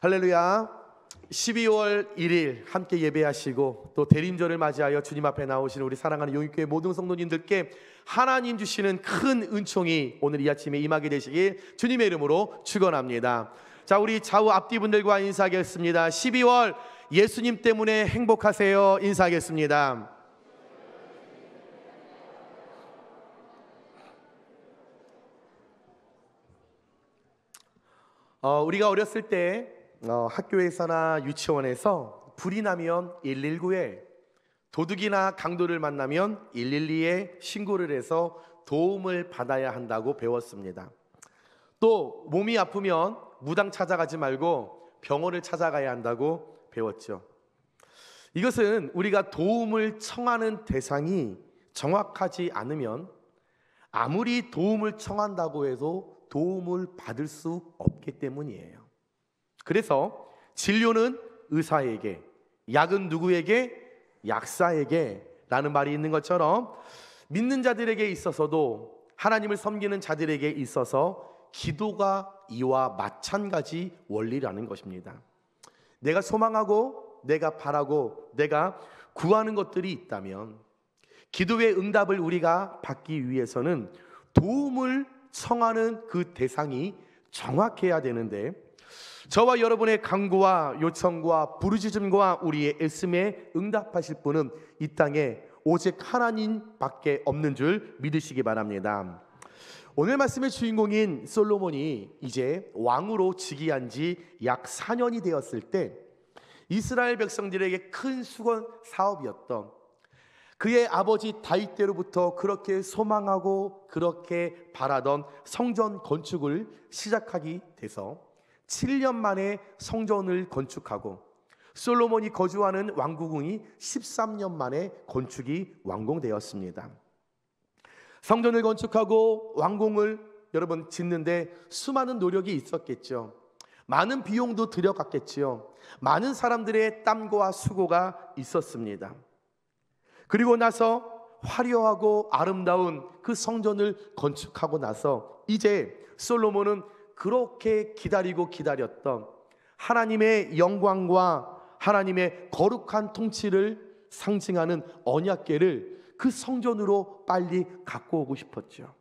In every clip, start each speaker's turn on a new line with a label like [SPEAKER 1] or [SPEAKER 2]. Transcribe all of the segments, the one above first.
[SPEAKER 1] 할렐루야. 12월 1일 함께 예배하시고 또 대림절을 맞이하여 주님 앞에 나오시는 우리 사랑하는 용익교회 모든 성도님들께 하나님 주시는 큰 은총이 오늘 이 아침에 임하게 되시길 주님의 이름으로 축원합니다. 자, 우리 좌우 앞뒤분들과 인사하겠습니다. 12월 예수님 때문에 행복하세요. 인사하겠습니다. 우리가 어렸을 때 학교에서나 유치원에서 불이 나면 119에, 도둑이나 강도를 만나면 112에 신고를 해서 도움을 받아야 한다고 배웠습니다. 또 몸이 아프면 무당 찾아가지 말고 병원을 찾아가야 한다고 배웠죠. 이것은 우리가 도움을 청하는 대상이 정확하지 않으면 아무리 도움을 청한다고 해도 도움을 받을 수 없기 때문이에요. 그래서 진료는 의사에게, 약은 누구에게? 약사에게 라는 말이 있는 것처럼 믿는 자들에게 있어서도, 하나님을 섬기는 자들에게 있어서 기도가 이와 마찬가지 원리라는 것입니다. 내가 소망하고 내가 바라고 내가 구하는 것들이 있다면 기도의 응답을 우리가 받기 위해서는 도움을 청하는 그 대상이 정확해야 되는데, 저와 여러분의 간구와 요청과 부르짖음과 우리의 애씀에 응답하실 분은 이 땅에 오직 하나님밖에 없는 줄 믿으시기 바랍니다. 오늘 말씀의 주인공인 솔로몬이 이제 왕으로 즉위한 지 약 4년이 되었을 때 이스라엘 백성들에게 큰 수건 사업이었던, 그의 아버지 다윗 때로부터 그렇게 소망하고 그렇게 바라던 성전 건축을 시작하게 돼서 7년 만에 성전을 건축하고, 솔로몬이 거주하는 왕궁이 13년 만에 건축이 완공되었습니다. 성전을 건축하고 왕궁을 여러분 짓는데 수많은 노력이 있었겠죠. 많은 비용도 들여갔겠지요. 많은 사람들의 땀과 수고가 있었습니다. 그리고 나서 화려하고 아름다운 그 성전을 건축하고 나서 이제 솔로몬은 그렇게 기다렸던 하나님의 영광과 하나님의 거룩한 통치를 상징하는 언약궤를 그 성전으로 빨리 갖고 오고 싶었죠.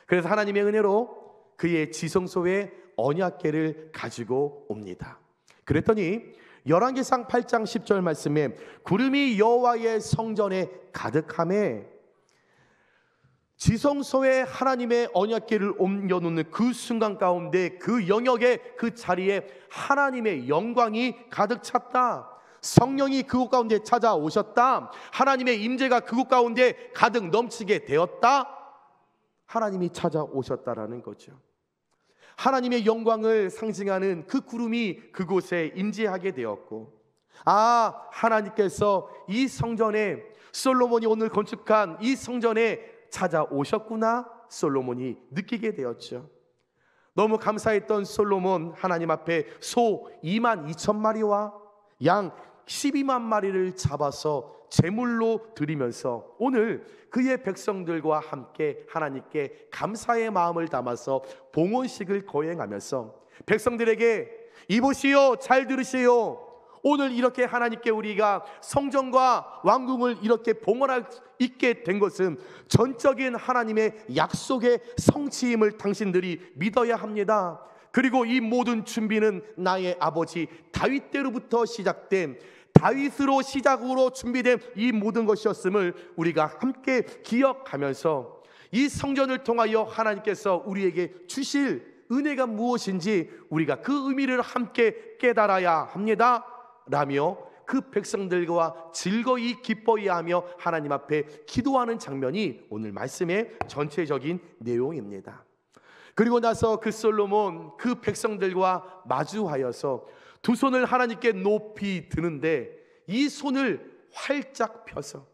[SPEAKER 1] 그래서 하나님의 은혜로 그의 지성소에 언약궤를 가지고 옵니다. 그랬더니 열왕기상 8장 10절 말씀에 구름이 여호와의 성전에 가득하매, 지성소에 하나님의 언약궤를 옮겨놓는 그 순간 가운데 그 영역에, 그 자리에 하나님의 영광이 가득 찼다. 성령이 그곳 가운데 찾아오셨다. 하나님의 임재가 그곳 가운데 가득 넘치게 되었다. 하나님이 찾아오셨다라는 거죠. 하나님의 영광을 상징하는 그 구름이 그곳에 임재하게 되었고, 하나님께서 이 성전에, 솔로몬이 오늘 건축한 이 성전에 찾아오셨구나, 솔로몬이 느끼게 되었죠. 너무 감사했던 솔로몬, 하나님 앞에 소 22,000마리와 양 12만 마리를 잡아서 제물로 드리면서 오늘 그의 백성들과 함께 하나님께 감사의 마음을 담아서 봉헌식을 거행하면서 백성들에게 이보시오, 잘 들으시오. 오늘 이렇게 하나님께 우리가 성전과 왕궁을 이렇게 봉헌할 수 있게 된 것은 전적인 하나님의 약속의 성취임을 당신들이 믿어야 합니다. 그리고 이 모든 준비는 나의 아버지 다윗 때로부터 시작된, 다윗으로 시작으로 준비된 이 모든 것이었음을 우리가 함께 기억하면서 이 성전을 통하여 하나님께서 우리에게 주실 은혜가 무엇인지 우리가 그 의미를 함께 깨달아야 합니다 라며 그 백성들과 즐거이 기뻐해하며 하나님 앞에 기도하는 장면이 오늘 말씀의 전체적인 내용입니다. 그리고 나서 그 솔로몬 그 백성들과 마주하여서 두 손을 하나님께 높이 드는데, 이 손을 활짝 펴서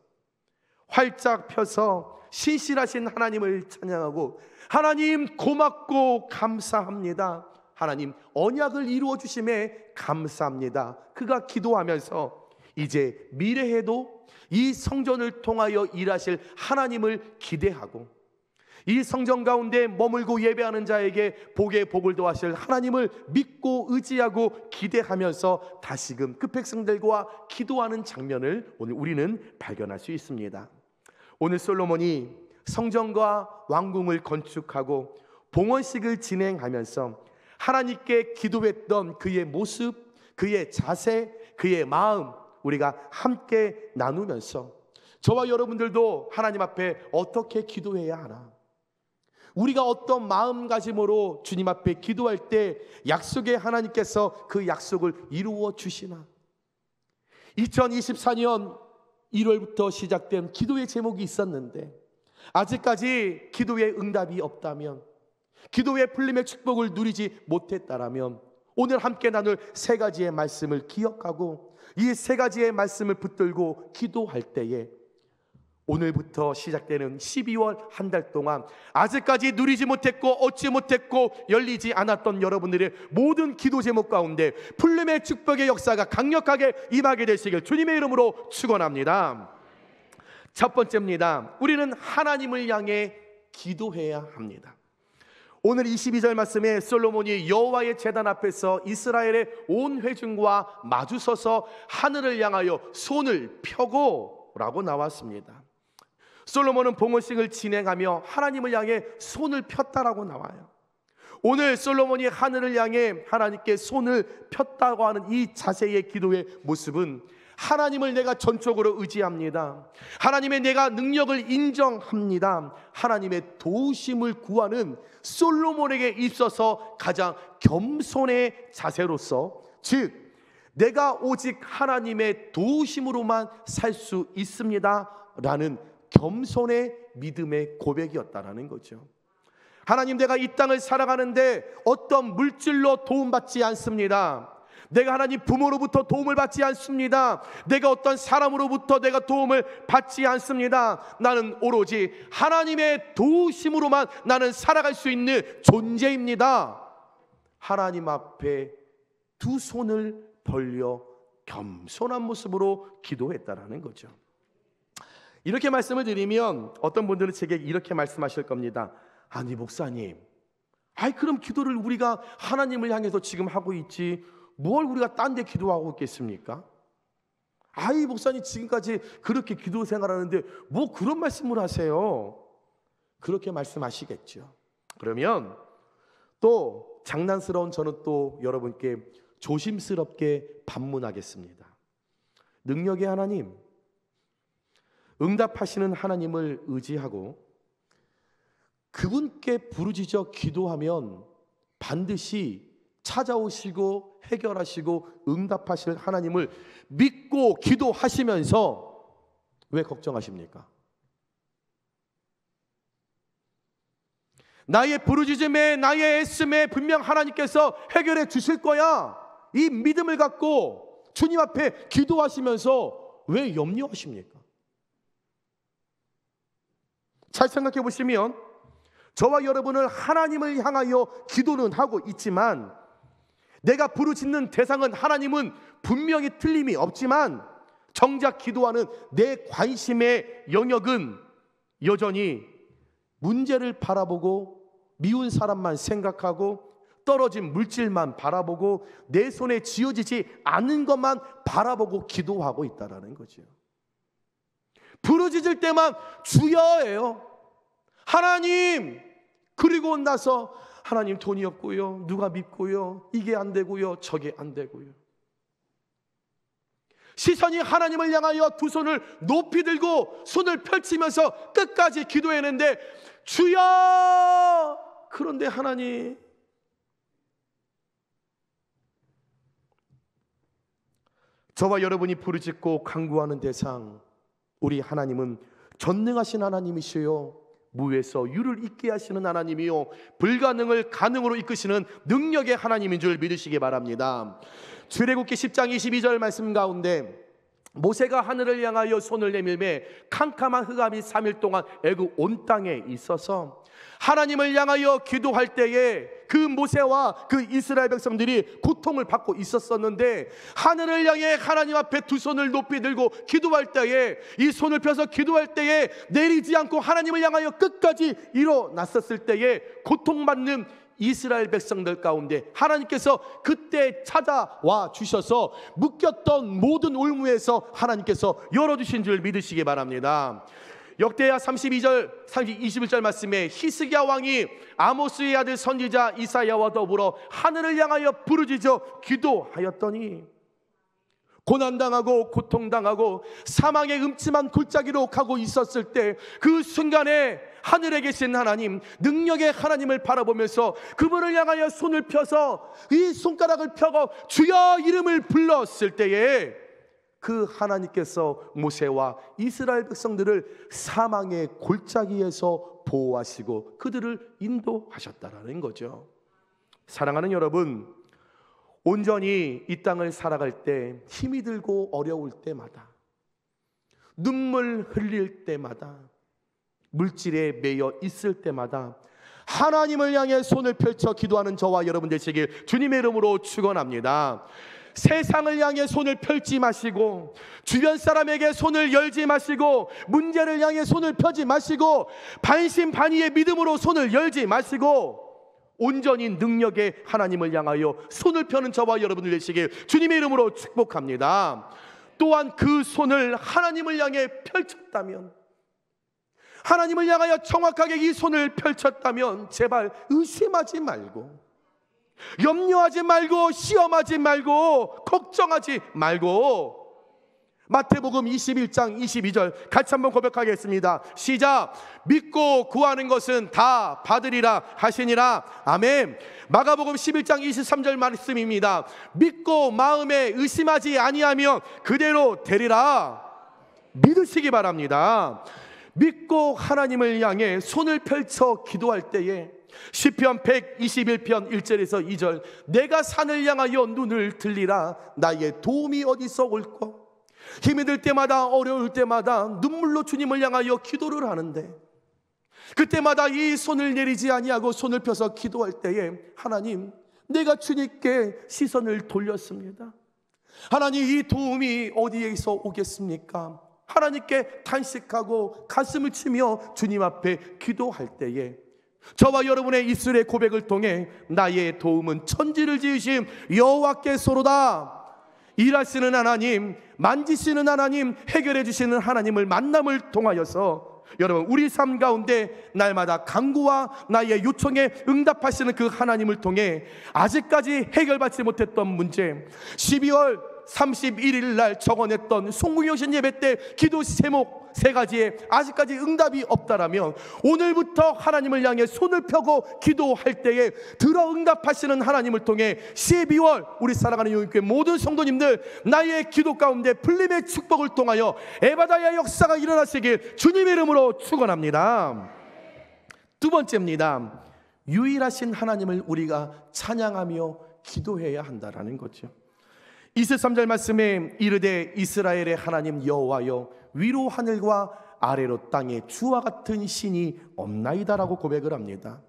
[SPEAKER 1] 신실하신 하나님을 찬양하고, 하나님 고맙고 감사합니다. 하나님 언약을 이루어 주심에 감사합니다. 그가 기도하면서 이제 미래에도 이 성전을 통하여 일하실 하나님을 기대하고, 이 성전 가운데 머물고 예배하는 자에게 복에 복을 더하실 하나님을 믿고 의지하고 기대하면서 다시금 그 백성들과 기도하는 장면을 오늘 우리는 발견할 수 있습니다. 오늘 솔로몬이 성전과 왕궁을 건축하고 봉헌식을 진행하면서 하나님께 기도했던 그의 모습, 그의 자세, 그의 마음 우리가 함께 나누면서 저와 여러분들도 하나님 앞에 어떻게 기도해야 하나, 우리가 어떤 마음가짐으로 주님 앞에 기도할 때 약속의 하나님께서 그 약속을 이루어 주시나. 2024년 1월부터 시작된 기도의 제목이 있었는데 아직까지 기도의 응답이 없다면, 기도의 풀림의 축복을 누리지 못했다라면 오늘 함께 나눌 세 가지의 말씀을 기억하고 이 세 가지의 말씀을 붙들고 기도할 때에 오늘부터 시작되는 12월 한 달 동안 아직까지 누리지 못했고 얻지 못했고 열리지 않았던 여러분들의 모든 기도 제목 가운데 풀림의 축복의 역사가 강력하게 임하게 되시길 주님의 이름으로 축원합니다. 첫 번째입니다. 우리는 하나님을 향해 기도해야 합니다. 오늘 22절 말씀에 솔로몬이 여호와의 제단 앞에서 이스라엘의 온 회중과 마주서서 하늘을 향하여 손을 펴고 라고 나왔습니다. 솔로몬은 봉헌식을 진행하며 하나님을 향해 손을 폈다라고 나와요. 오늘 솔로몬이 하늘을 향해 하나님께 손을 폈다고 하는 이 자세의 기도의 모습은 하나님을 내가 전적으로 의지합니다. 하나님의 내가 능력을 인정합니다. 하나님의 도우심을 구하는 솔로몬에게 있어서 가장 겸손의 자세로서, 즉 내가 오직 하나님의 도우심으로만 살 수 있습니다 라는 겸손의 믿음의 고백이었다라는 거죠. 하나님, 내가 이 땅을 살아가는데 어떤 물질로 도움받지 않습니다. 내가 하나님 부모로부터 도움을 받지 않습니다. 내가 어떤 사람으로부터 내가 도움을 받지 않습니다. 나는 오로지 하나님의 도우심으로만 나는 살아갈 수 있는 존재입니다. 하나님 앞에 두 손을 벌려 겸손한 모습으로 기도했다라는 거죠. 이렇게 말씀을 드리면 어떤 분들은 제게 이렇게 말씀하실 겁니다. 아니 목사님, 그럼 기도를 우리가 하나님을 향해서 지금 하고 있지 뭘 우리가 딴 데 기도하고 있겠습니까? 목사님 지금까지 그렇게 기도 생활하는데 뭐 그런 말씀을 하세요? 그렇게 말씀하시겠죠. 그러면 또 장난스러운 저는 또 여러분께 조심스럽게 반문하겠습니다. 능력의 하나님, 응답하시는 하나님을 의지하고 그분께 부르짖어 기도하면 반드시 찾아오시고 해결하시고 응답하실 하나님을 믿고 기도하시면서 왜 걱정하십니까? 나의 부르짖음에 나의 애씀에 분명 하나님께서 해결해 주실 거야, 이 믿음을 갖고 주님 앞에 기도하시면서 왜 염려하십니까? 잘 생각해 보시면 저와 여러분은 하나님을 향하여 기도는 하고 있지만 내가 부르짖는 대상은 하나님은 분명히 틀림이 없지만 정작 기도하는 내 관심의 영역은 여전히 문제를 바라보고 미운 사람만 생각하고 떨어진 물질만 바라보고 내 손에 쥐어지지 않은 것만 바라보고 기도하고 있다는 거죠. 부르짖을 때만 주여예요. 하나님, 그리고 나서 하나님 돈이 없고요, 누가 믿고요, 이게 안 되고요, 저게 안 되고요. 시선이 하나님을 향하여 두 손을 높이 들고 손을 펼치면서 끝까지 기도했는데 주여! 그런데 하나님, 저와 여러분이 부르짖고 간구하는 대상, 우리 하나님은 전능하신 하나님이시요 무에서 유를 있게 하시는 하나님이요 불가능을 가능으로 이끄시는 능력의 하나님인 줄 믿으시기 바랍니다. 출애굽기 10장 22절 말씀 가운데 모세가 하늘을 향하여 손을 내밀매 캄캄한 흑암이 3일 동안 애굽 온 땅에 있어서 하나님을 향하여 기도할 때에 그 모세와 그 이스라엘 백성들이 고통을 받고 있었었는데, 하늘을 향해 하나님 앞에 두 손을 높이 들고 기도할 때에, 이 손을 펴서 기도할 때에 내리지 않고 하나님을 향하여 끝까지 일어났었을 때에 고통받는 이스라엘 백성들 가운데 하나님께서 그때 찾아와 주셔서 묶였던 모든 올무에서 하나님께서 열어주신 줄 믿으시기 바랍니다. 역대하 32절 21절 말씀에 히스기야 왕이 아모스의 아들 선지자 이사야와 더불어 하늘을 향하여 부르짖어 기도하였더니, 고난당하고 고통당하고 사망의 음침한 골짜기로 가고 있었을 때 그 순간에 하늘에 계신 하나님, 능력의 하나님을 바라보면서 그분을 향하여 손을 펴서 이 손가락을 펴고 주여 이름을 불렀을 때에 그 하나님께서 모세와 이스라엘 백성들을 사망의 골짜기에서 보호하시고 그들을 인도하셨다라는 거죠. 사랑하는 여러분, 온전히 이 땅을 살아갈 때 힘이 들고 어려울 때마다, 눈물 흘릴 때마다, 물질에 매여 있을 때마다 하나님을 향해 손을 펼쳐 기도하는 저와 여러분 되시길 주님의 이름으로 축원합니다. 세상을 향해 손을 펼지 마시고, 주변 사람에게 손을 열지 마시고, 문제를 향해 손을 펴지 마시고, 반신반의의 믿음으로 손을 열지 마시고, 온전히 능력의 하나님을 향하여 손을 펴는 저와 여러분들 되시길 주님의 이름으로 축복합니다. 또한 그 손을 하나님을 향해 펼쳤다면, 하나님을 향하여 정확하게 이 손을 펼쳤다면 제발 의심하지 말고, 염려하지 말고, 시험하지 말고, 걱정하지 말고, 마태복음 21장 22절 같이 한번 고백하겠습니다. 시작. 믿고 구하는 것은 다 받으리라 하시니라. 아멘. 마가복음 11장 23절 말씀입니다. 믿고 마음에 의심하지 아니하면 그대로 되리라. 믿으시기 바랍니다. 믿고 하나님을 향해 손을 펼쳐 기도할 때에 시편 121편 1절에서 2절, 내가 산을 향하여 눈을 들리라. 나의 도움이 어디서 올까? 힘이 들 때마다, 어려울 때마다 눈물로 주님을 향하여 기도를 하는데, 그때마다 이 손을 내리지 아니하고 손을 펴서 기도할 때에 하나님, 내가 주님께 시선을 돌렸습니다. 하나님, 이 도움이 어디에서 오겠습니까? 하나님께 탄식하고 가슴을 치며 주님 앞에 기도할 때에 저와 여러분의 입술의 고백을 통해 나의 도움은 천지를 지으신 여호와께서로다. 일하시는 하나님, 만지시는 하나님, 해결해 주시는 하나님을 만남을 통하여서 여러분, 우리 삶 가운데 날마다 간구와 나의 요청에 응답하시는 그 하나님을 통해 아직까지 해결받지 못했던 문제, 12월 31일 날 적어냈던 송구여신 예배 때 기도 제목 3가지에 아직까지 응답이 없다라면, 오늘부터 하나님을 향해 손을 펴고 기도할 때에 들어 응답하시는 하나님을 통해 12월 우리 사랑하는 용인교회 모든 성도님들 나의 기도 가운데 풀림의 축복을 통하여 에바다의 역사가 일어나시길 주님의 이름으로 축원합니다. 두 번째입니다. 유일하신 하나님을 우리가 찬양하며 기도해야 한다라는 거죠. 23절 말씀에 이르되 이스라엘의 하나님 여호와여, 위로 하늘과 아래로 땅에 주와 같은 신이 없나이다라고 고백을 합니다.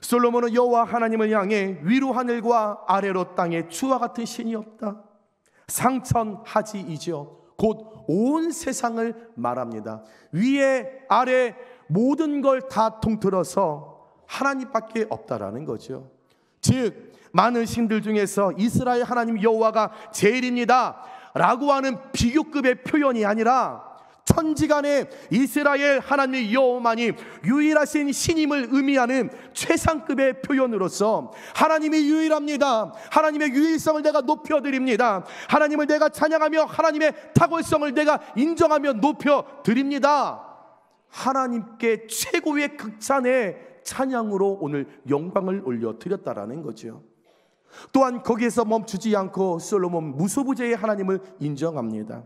[SPEAKER 1] 솔로몬은 여호와 하나님을 향해 위로 하늘과 아래로 땅에 주와 같은 신이 없다, 상천하지이죠. 곧 온 세상을 말합니다. 위에 아래 모든 걸 다 통틀어서 하나님밖에 없다라는 거죠. 즉 많은 신들 중에서 이스라엘 하나님 여호와가 제일입니다 라고 하는 비교급의 표현이 아니라 천지간에 이스라엘 하나님 여호와만이 유일하신 신임을 의미하는 최상급의 표현으로서 하나님이 유일합니다, 하나님의 유일성을 내가 높여드립니다, 하나님을 내가 찬양하며 하나님의 탁월성을 내가 인정하며 높여드립니다, 하나님께 최고의 극찬의 찬양으로 오늘 영광을 올려드렸다라는 거죠. 또한 거기에서 멈추지 않고 솔로몬 무소부재의 하나님을 인정합니다.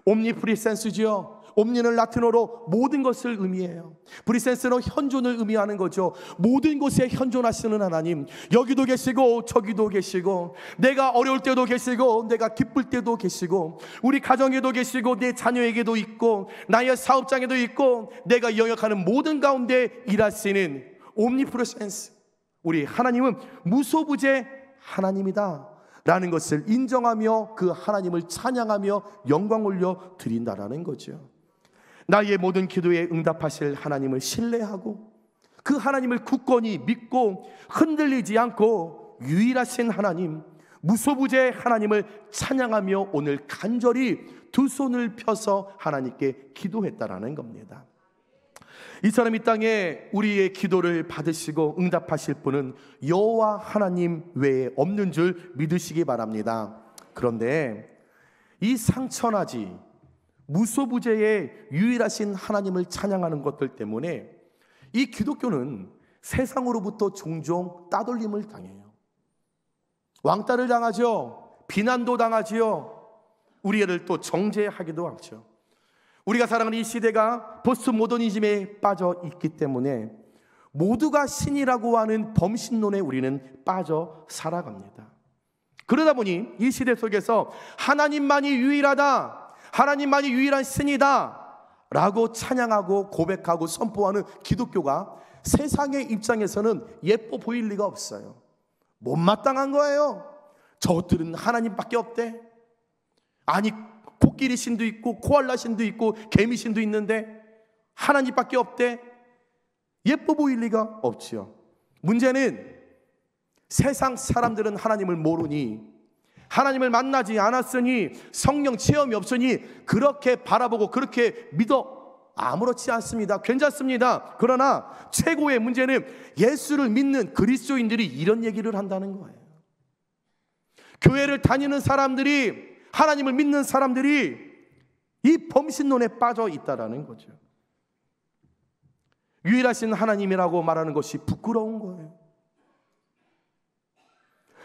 [SPEAKER 1] 옴니프리센스죠. 옴니는 라틴어로 모든 것을 의미해요. 프리센스는 현존을 의미하는 거죠. 모든 곳에 현존하시는 하나님, 여기도 계시고 저기도 계시고, 내가 어려울 때도 계시고 내가 기쁠 때도 계시고, 우리 가정에도 계시고 내 자녀에게도 있고 나의 사업장에도 있고 내가 영역하는 모든 가운데 일하시는 옴니프리센스, 우리 하나님은 무소부재 하나님이다 라는 것을 인정하며 그 하나님을 찬양하며 영광 올려 드린다라는 거죠. 나의 모든 기도에 응답하실 하나님을 신뢰하고 그 하나님을 굳건히 믿고 흔들리지 않고 유일하신 하나님, 무소부재 하나님을 찬양하며 오늘 간절히 두 손을 펴서 하나님께 기도했다라는 겁니다. 이 사람 이 땅에 우리의 기도를 받으시고 응답하실 분은 여호와 하나님 외에 없는 줄 믿으시기 바랍니다. 그런데 이 상천하지 무소부재의 유일하신 하나님을 찬양하는 것들 때문에 이 기독교는 세상으로부터 종종 따돌림을 당해요. 왕따를 당하죠. 비난도 당하지요. 우리를 또 정죄하기도 하죠. 우리가 살아가는 이 시대가 포스트 모더니즘에 빠져 있기 때문에 모두가 신이라고 하는 범신론에 우리는 빠져 살아갑니다. 그러다 보니 이 시대 속에서 하나님만이 유일하다, 하나님만이 유일한 신이다 라고 찬양하고 고백하고 선포하는 기독교가 세상의 입장에서는 예뻐 보일 리가 없어요. 못마땅한 거예요. 저것들은 하나님밖에 없대. 아니, 코끼리 신도 있고 코알라 신도 있고 개미 신도 있는데 하나님밖에 없대. 예뻐 보일 리가 없지요. 문제는 세상 사람들은 하나님을 모르니, 하나님을 만나지 않았으니, 성령 체험이 없으니 그렇게 바라보고 그렇게 믿어 아무렇지 않습니다. 괜찮습니다. 그러나 최고의 문제는 예수를 믿는 그리스도인들이 이런 얘기를 한다는 거예요. 교회를 다니는 사람들이, 하나님을 믿는 사람들이 이 범신론에 빠져 있다라는 거죠. 유일하신 하나님이라고 말하는 것이 부끄러운 거예요.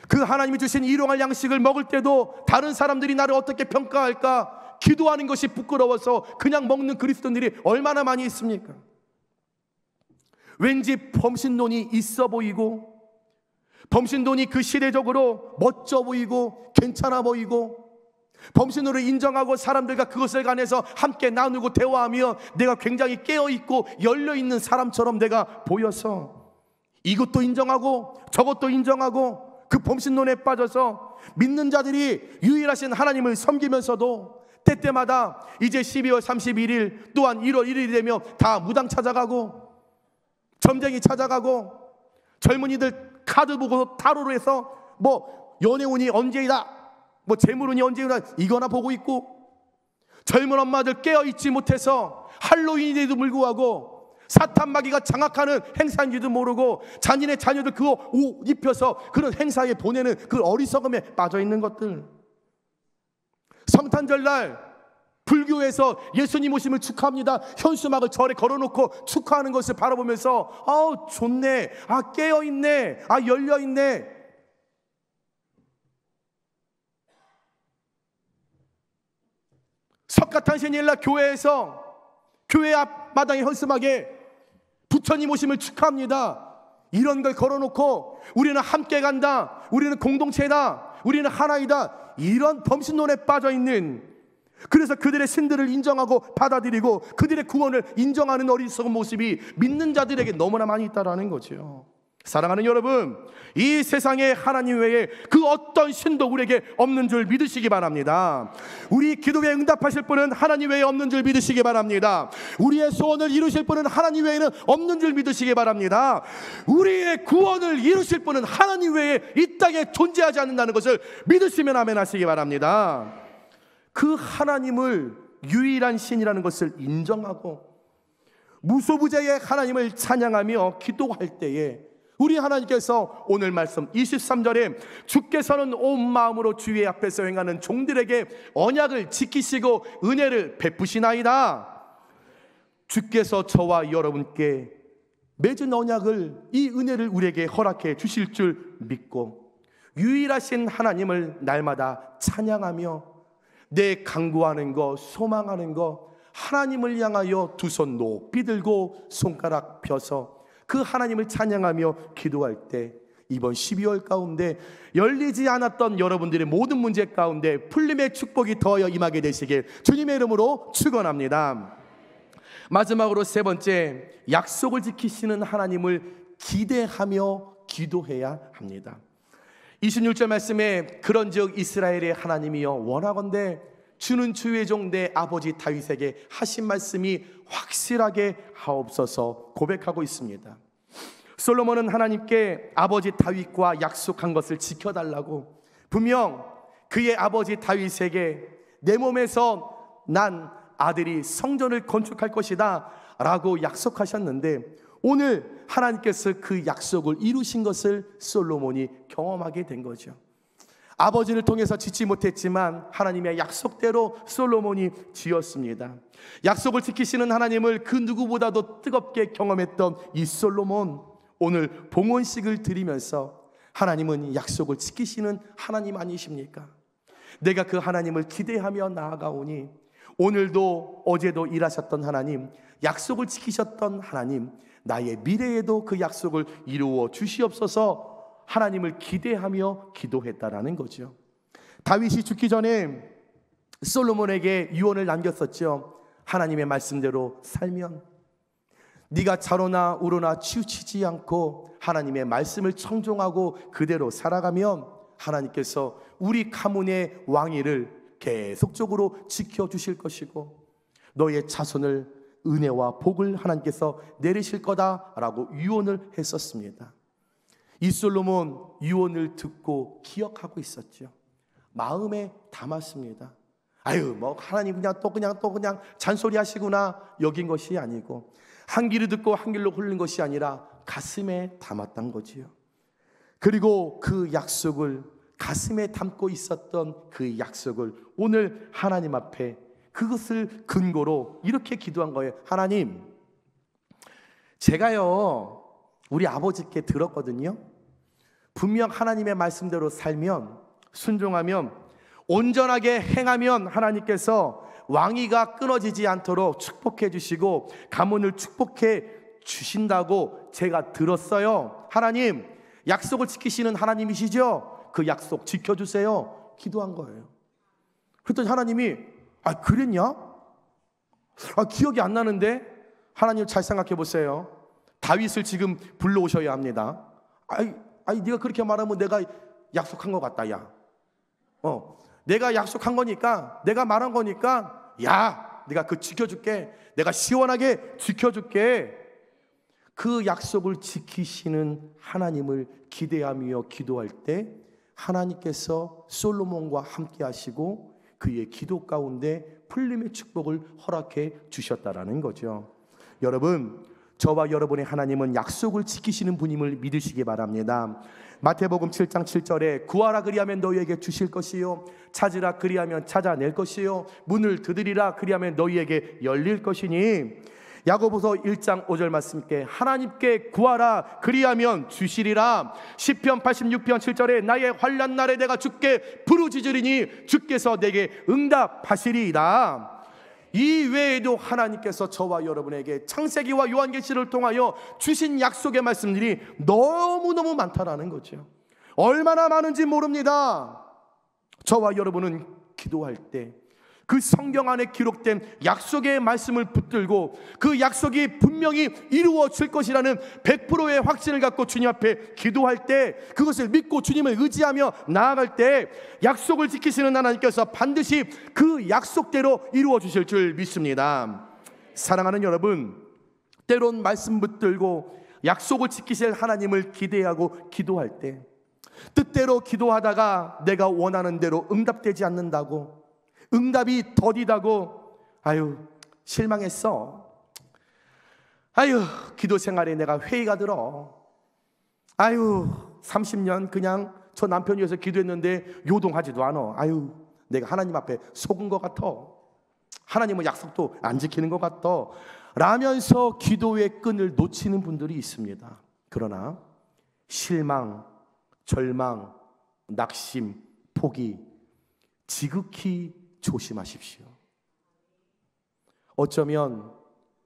[SPEAKER 1] 그 하나님이 주신 일용할 양식을 먹을 때도 다른 사람들이 나를 어떻게 평가할까 기도하는 것이 부끄러워서 그냥 먹는 그리스도인들이 얼마나 많이 있습니까? 왠지 범신론이 있어 보이고, 범신론이 그 시대적으로 멋져 보이고 괜찮아 보이고, 범신론을 인정하고 사람들과 그것을 관해서 함께 나누고 대화하며 내가 굉장히 깨어있고 열려있는 사람처럼 내가 보여서 이것도 인정하고 저것도 인정하고 그 범신론에 빠져서 믿는 자들이 유일하신 하나님을 섬기면서도 때때마다 이제 12월 31일 또한 1월 1일이 되면 다 무당 찾아가고 점쟁이 찾아가고 젊은이들 카드 보고 타로로 해서 뭐 연애운이 언제이다, 뭐 재물운이 언제이다 이거나 보고 있고, 젊은 엄마들 깨어있지 못해서 할로윈에도 불구하고 사탄 마귀가 장악하는 행사인지도 모르고 자신의 자녀들 그거 옷 입혀서 그런 행사에 보내는 그 어리석음에 빠져있는 것들, 성탄절날 불교에서 예수님 오심을 축하합니다 현수막을 절에 걸어놓고 축하하는 것을 바라보면서 아우 좋네, 아 깨어있네, 아 열려있네. 석가탄신일날 교회에서 교회 앞마당의 현수막에 부처님 오심을 축하합니다 이런 걸 걸어놓고 우리는 함께 간다, 우리는 공동체다, 우리는 하나이다, 이런 범신론에 빠져있는, 그래서 그들의 신들을 인정하고 받아들이고 그들의 구원을 인정하는 어리석은 모습이 믿는 자들에게 너무나 많이 있다는 거죠. 사랑하는 여러분, 이 세상에 하나님 외에 그 어떤 신도 우리에게 없는 줄 믿으시기 바랍니다. 우리 기도에 응답하실 분은 하나님 외에 없는 줄 믿으시기 바랍니다. 우리의 소원을 이루실 분은 하나님 외에는 없는 줄 믿으시기 바랍니다. 우리의 구원을 이루실 분은 하나님 외에 이 땅에 존재하지 않는다는 것을 믿으시면 아멘 하시기 바랍니다. 그 하나님을 유일한 신이라는 것을 인정하고 무소부재의 하나님을 찬양하며 기도할 때에 우리 하나님께서 오늘 말씀 23절에 주께서는 온 마음으로 주의 앞에서 행하는 종들에게 언약을 지키시고 은혜를 베푸시나이다. 주께서 저와 여러분께 맺은 언약을, 이 은혜를 우리에게 허락해 주실 줄 믿고 유일하신 하나님을 날마다 찬양하며 내 간구하는 것, 소망하는 것, 하나님을 향하여 두 손 높이 들고 손가락 펴서 그 하나님을 찬양하며 기도할 때 이번 12월 가운데 열리지 않았던 여러분들의 모든 문제 가운데 풀림의 축복이 더하여 임하게 되시길 주님의 이름으로 축원합니다. 마지막으로 세 번째, 약속을 지키시는 하나님을 기대하며 기도해야 합니다. 26절 말씀에 그런즉 이스라엘의 하나님이여 원하건대 주는 주의 종 내 아버지 다윗에게 하신 말씀이 확실하게 하옵소서 고백하고 있습니다. 솔로몬은 하나님께 아버지 다윗과 약속한 것을 지켜달라고 분명 그의 아버지 다윗에게 내 몸에서 난 아들이 성전을 건축할 것이다 라고 약속하셨는데 오늘 하나님께서 그 약속을 이루신 것을 솔로몬이 경험하게 된 거죠. 아버지를 통해서 짓지 못했지만 하나님의 약속대로 솔로몬이 지었습니다. 약속을 지키시는 하나님을 그 누구보다도 뜨겁게 경험했던 이 솔로몬, 오늘 봉헌식을 드리면서 하나님은 약속을 지키시는 하나님 아니십니까? 내가 그 하나님을 기대하며 나아가오니 오늘도 어제도 일하셨던 하나님, 약속을 지키셨던 하나님, 나의 미래에도 그 약속을 이루어 주시옵소서 하나님을 기대하며 기도했다라는 거죠. 다윗이 죽기 전에 솔로몬에게 유언을 남겼었죠. 하나님의 말씀대로 살면, 네가 좌로나 우로나 치우치지 않고 하나님의 말씀을 청종하고 그대로 살아가면 하나님께서 우리 가문의 왕위를 계속적으로 지켜주실 것이고 너의 자손을 은혜와 복을 하나님께서 내리실 거다라고 유언을 했었습니다. 이 솔로몬 유언을 듣고 기억하고 있었죠. 마음에 담았습니다. 아유 뭐 하나님 그냥 잔소리 하시구나 여긴 것이 아니고 한 귀로 듣고 한 길로 흘린 것이 아니라 가슴에 담았던 거지요. 그리고 그 약속을 가슴에 담고 있었던 그 약속을 오늘 하나님 앞에 그것을 근거로 이렇게 기도한 거예요. 하나님, 제가요 우리 아버지께 들었거든요. 분명 하나님의 말씀대로 살면, 순종하면, 온전하게 행하면 하나님께서 왕위가 끊어지지 않도록 축복해 주시고 가문을 축복해 주신다고 제가 들었어요. 하나님, 약속을 지키시는 하나님이시죠? 그 약속 지켜주세요. 기도한 거예요. 그랬더니 하나님이 그랬냐? 기억이 안 나는데. 하나님 잘 생각해 보세요. 다윗을 지금 불러오셔야 합니다. 네가 그렇게 말하면 내가 약속한 것 같다. 야, 내가 약속한 거니까, 내가 말한 거니까, 야, 내가 그 지켜줄게. 내가 시원하게 지켜줄게. 그 약속을 지키시는 하나님을 기대하며 기도할 때 하나님께서 솔로몬과 함께 하시고 그의 기도 가운데 풀림의 축복을 허락해 주셨다라는 거죠. 여러분, 저와 여러분의 하나님은 약속을 지키시는 분임을 믿으시기 바랍니다. 마태복음 7장 7절에 구하라 그리하면 너희에게 주실 것이요 찾으라 그리하면 찾아낼 것이요 문을 두드리라 그리하면 너희에게 열릴 것이니, 야고보서 1장 5절 말씀께 하나님께 구하라 그리하면 주시리라. 시편 86편 7절에 나의 환난 날에 내가 주께 부르짖으리니 주께서 내게 응답하시리이다. 이 외에도 하나님께서 저와 여러분에게 창세기와 요한계시를 통하여 주신 약속의 말씀들이 너무너무 많다라는 거죠. 얼마나 많은지 모릅니다. 저와 여러분은 기도할 때 그 성경 안에 기록된 약속의 말씀을 붙들고 그 약속이 분명히 이루어질 것이라는 100%의 확신을 갖고 주님 앞에 기도할 때, 그것을 믿고 주님을 의지하며 나아갈 때 약속을 지키시는 하나님께서 반드시 그 약속대로 이루어 주실 줄 믿습니다. 사랑하는 여러분, 때론 말씀 붙들고 약속을 지키실 하나님을 기대하고 기도할 때 뜻대로 기도하다가 내가 원하는 대로 응답되지 않는다고, 응답이 더디다고 실망했어. 기도 생활에 내가 회의가 들어. 30년 그냥 저 남편 위해서 기도했는데 요동하지도 않아. 내가 하나님 앞에 속은 것 같아. 하나님은 약속도 안 지키는 것 같아 라면서 기도의 끈을 놓치는 분들이 있습니다. 그러나 실망, 절망, 낙심, 포기 지극히 조심하십시오. 어쩌면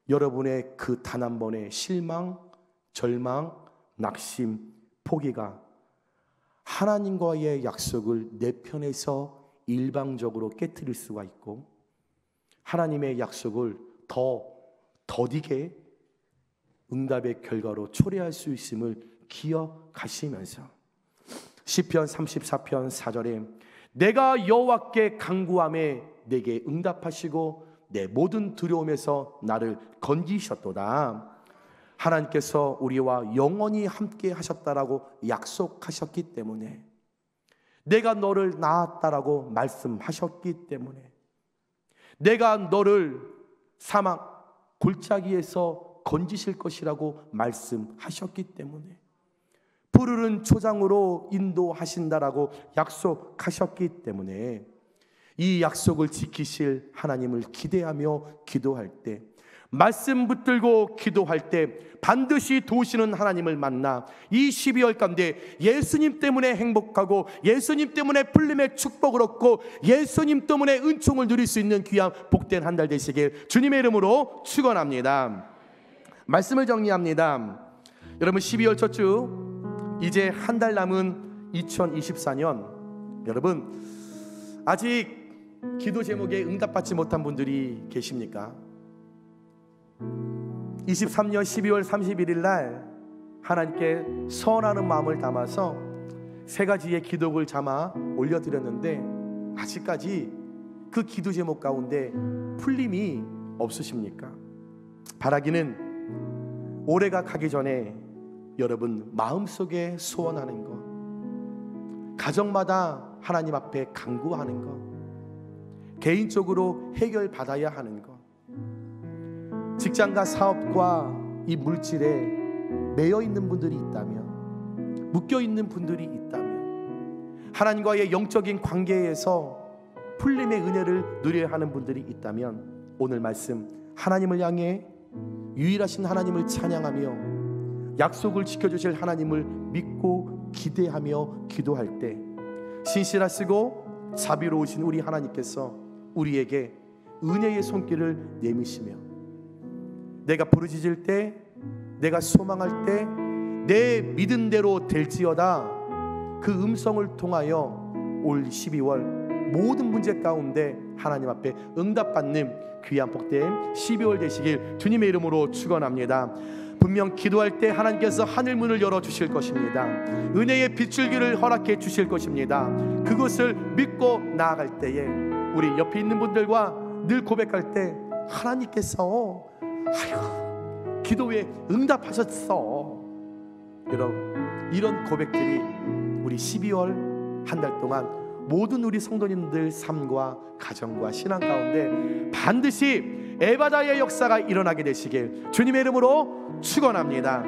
[SPEAKER 1] 여러분의 그 단 한 번의 실망, 절망, 낙심, 포기가 하나님과의 약속을 내 편에서 일방적으로 깨트릴 수가 있고, 하나님의 약속을 더 더디게 응답의 결과로 초래할 수 있음을 기억하시면서 시편 34편 4절에 내가 여호와께 간구하매 내게 응답하시고 내 모든 두려움에서 나를 건지셨도다. 하나님께서 우리와 영원히 함께 하셨다라고 약속하셨기 때문에, 내가 너를 낳았다라고 말씀하셨기 때문에, 내가 너를 사막 골짜기에서 건지실 것이라고 말씀하셨기 때문에, 푸르른 초장으로 인도하신다라고 약속하셨기 때문에, 이 약속을 지키실 하나님을 기대하며 기도할 때, 말씀 붙들고 기도할 때 반드시 도우시는 하나님을 만나 이 12월 가운데 예수님 때문에 행복하고, 예수님 때문에 풀림의 축복을 얻고, 예수님 때문에 은총을 누릴 수 있는 귀한 복된 한 달 되시길 주님의 이름으로 축원합니다. 말씀을 정리합니다. 여러분, 12월 첫 주 이제 한 달 남은 2024년, 여러분 아직 기도 제목에 응답받지 못한 분들이 계십니까? 23년 12월 31일 날 하나님께 서원하는 마음을 담아서 3가지의 기도를 담아 올려드렸는데, 아직까지 그 기도 제목 가운데 풀림이 없으십니까? 바라기는 올해가 가기 전에 여러분 마음속에 소원하는 것, 가정마다 하나님 앞에 간구하는 것, 개인적으로 해결받아야 하는 것, 직장과 사업과 이 물질에 매여 있는 분들이 있다면, 묶여 있는 분들이 있다면, 하나님과의 영적인 관계에서 풀림의 은혜를 누려야 하는 분들이 있다면, 오늘 말씀 하나님을 향해 유일하신 하나님을 찬양하며 약속을 지켜주실 하나님을 믿고 기대하며 기도할 때, 신실하시고 자비로우신 우리 하나님께서 우리에게 은혜의 손길을 내미시며, 내가 부르짖을 때, 내가 소망할 때 내 믿은 대로 될지어다, 그 음성을 통하여 올 12월 모든 문제 가운데 하나님 앞에 응답받는 귀한 복된 12월 되시길 주님의 이름으로 축원합니다. 분명 기도할 때 하나님께서 하늘 문을 열어주실 것입니다. 은혜의 빗줄기를 허락해 주실 것입니다. 그것을 믿고 나아갈 때에 우리 옆에 있는 분들과 늘 고백할 때, 하나님께서 아이고 기도에 응답하셨어, 이런 고백들이 우리 12월 한 달 동안 모든 우리 성도님들 삶과 가정과 신앙 가운데 반드시 에바다의 역사가 일어나게 되시길 주님의 이름으로 축원합니다.